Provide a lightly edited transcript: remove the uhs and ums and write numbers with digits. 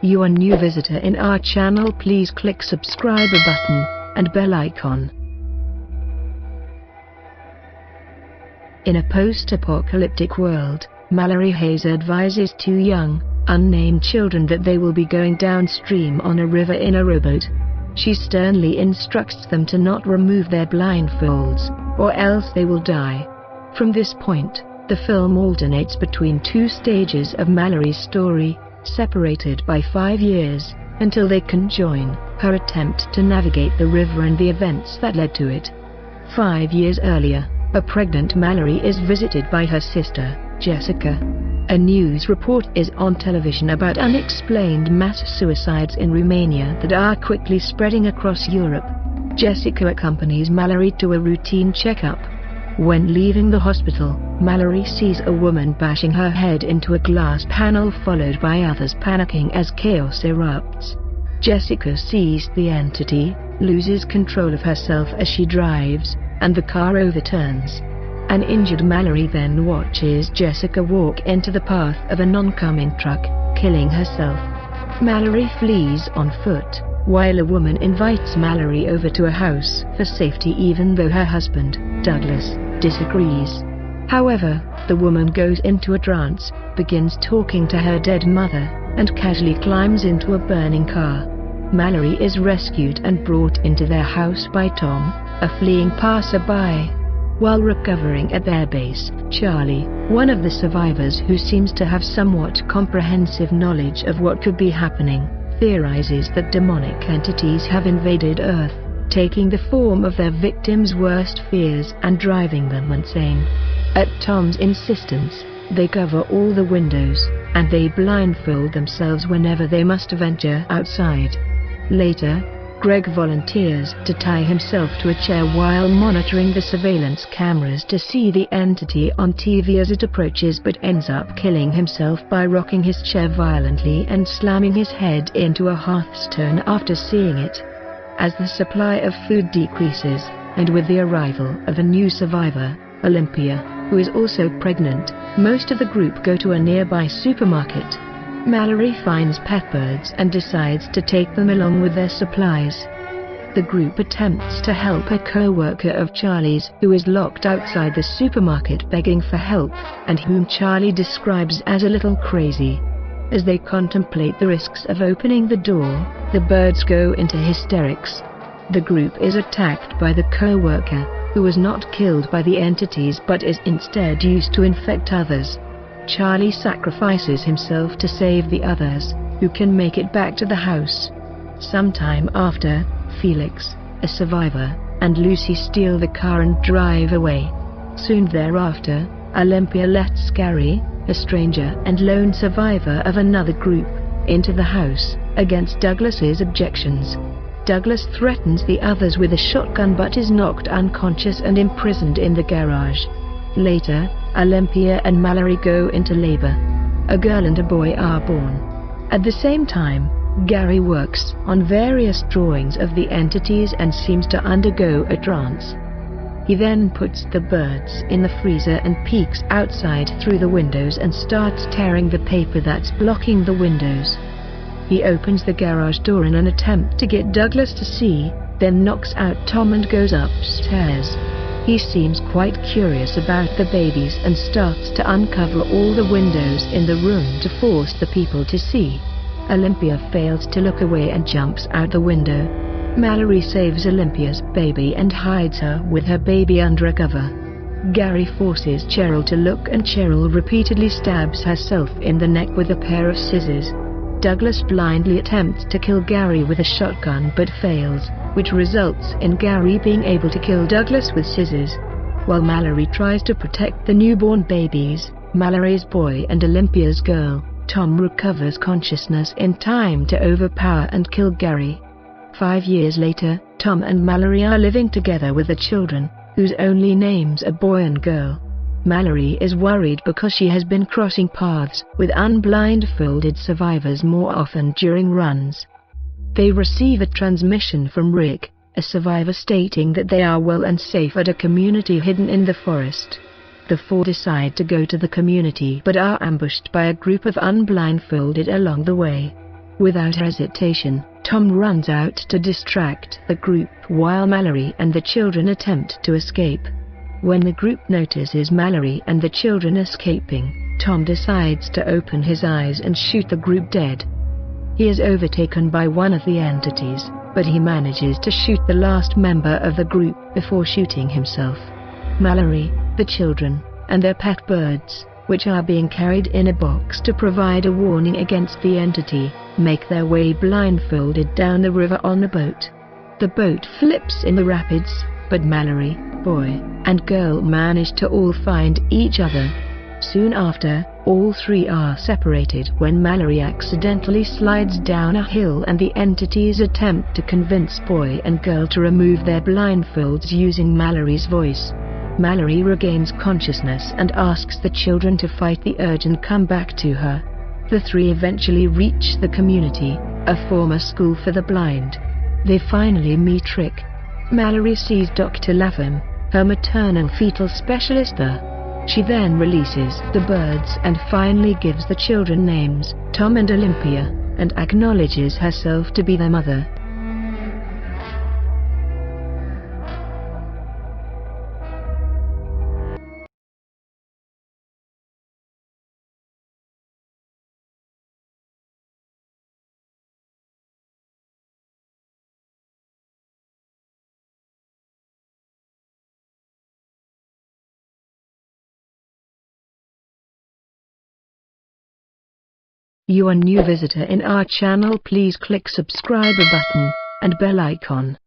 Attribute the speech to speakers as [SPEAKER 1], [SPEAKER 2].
[SPEAKER 1] you are a new visitor in our channel, please click subscribe button and bell icon. In a post-apocalyptic world, Mallory Hayes advises two young, unnamed children that they will be going downstream on a river in a rowboat. She sternly instructs them to not remove their blindfolds, or else they will die. From this point, the film alternates between two stages of Mallory's story, separated by 5 years, until they conjoin her attempt to navigate the river and the events that led to it. 5 years earlier, a pregnant Mallory is visited by her sister, Jessica. A news report is on television about unexplained mass suicides in Romania that are quickly spreading across Europe. Jessica accompanies Mallory to a routine checkup. When leaving the hospital, Mallory sees a woman bashing her head into a glass panel, followed by others panicking as chaos erupts. Jessica sees the entity, loses control of herself as she drives, and the car overturns. An injured Mallory then watches Jessica walk into the path of an oncoming truck, killing herself. Mallory flees on foot, while a woman invites Mallory over to a house for safety even though her husband, Douglas, disagrees. However, the woman goes into a trance, begins talking to her dead mother, and casually climbs into a burning car. Mallory is rescued and brought into their house by Tom, a fleeing passerby. While recovering at their base, Charlie, one of the survivors who seems to have somewhat comprehensive knowledge of what could be happening, theorizes that demonic entities have invaded Earth, taking the form of their victims' worst fears and driving them insane. At Tom's insistence, they cover all the windows, and they blindfold themselves whenever they must venture outside. Later, Greg volunteers to tie himself to a chair while monitoring the surveillance cameras to see the entity on TV as it approaches, but ends up killing himself by rocking his chair violently and slamming his head into a hearthstone after seeing it. As the supply of food decreases, and with the arrival of a new survivor, Olympia, who is also pregnant, most of the group go to a nearby supermarket. Mallory finds pet birds and decides to take them along with their supplies. The group attempts to help a co-worker of Charlie's who is locked outside the supermarket begging for help, and whom Charlie describes as a little crazy. As they contemplate the risks of opening the door, the birds go into hysterics. The group is attacked by the co-worker, who was not killed by the entities but is instead used to infect others. Charlie sacrifices himself to save the others, who can make it back to the house. Sometime after, Felix, a survivor, and Lucy steal the car and drive away. Soon thereafter, Olympia lets Gary, a stranger and lone survivor of another group, into the house, against Douglas's objections. Douglas threatens the others with a shotgun but is knocked unconscious and imprisoned in the garage. Later, Olympia and Mallory go into labor. A girl and a boy are born. At the same time, Gary works on various drawings of the entities and seems to undergo a trance. He then puts the birds in the freezer and peeks outside through the windows and starts tearing the paper that's blocking the windows. He opens the garage door in an attempt to get Douglas to see, then knocks out Tom and goes upstairs. He seems quite curious about the babies and starts to uncover all the windows in the room to force the people to see. Olympia fails to look away and jumps out the window. Mallory saves Olympia's baby and hides her with her baby under a cover. Gary forces Cheryl to look and Cheryl repeatedly stabs herself in the neck with a pair of scissors. Douglas blindly attempts to kill Gary with a shotgun but fails, which results in Gary being able to kill Douglas with scissors. While Mallory tries to protect the newborn babies, Mallory's boy and Olympia's girl, Tom recovers consciousness in time to overpower and kill Gary. 5 years later, Tom and Mallory are living together with the children, whose only names are boy and girl. Mallory is worried because she has been crossing paths with unblindfolded survivors more often during runs. They receive a transmission from Rick, a survivor, stating that they are well and safe at a community hidden in the forest. The four decide to go to the community but are ambushed by a group of unblindfolded along the way. Without hesitation, Tom runs out to distract the group while Mallory and the children attempt to escape. When the group notices Mallory and the children escaping, Tom decides to open his eyes and shoot the group dead. He is overtaken by one of the entities, but he manages to shoot the last member of the group before shooting himself. Mallory, the children, and their pet birds, which are being carried in a box to provide a warning against the entity, make their way blindfolded down the river on a boat. The boat flips in the rapids, but Mallory, boy, and girl manage to all find each other. Soon after, all three are separated when Mallory accidentally slides down a hill and the entities attempt to convince boy and girl to remove their blindfolds using Mallory's voice. Mallory regains consciousness and asks the children to fight the urge and come back to her. The three eventually reach the community, a former school for the blind. They finally meet Rick. Mallory sees Dr. Lapham, her maternal fetal specialist there. She then releases the birds and finally gives the children names, Tom and Olympia, and acknowledges herself to be their mother. You are new visitor in our channel, please click subscribe button and bell icon.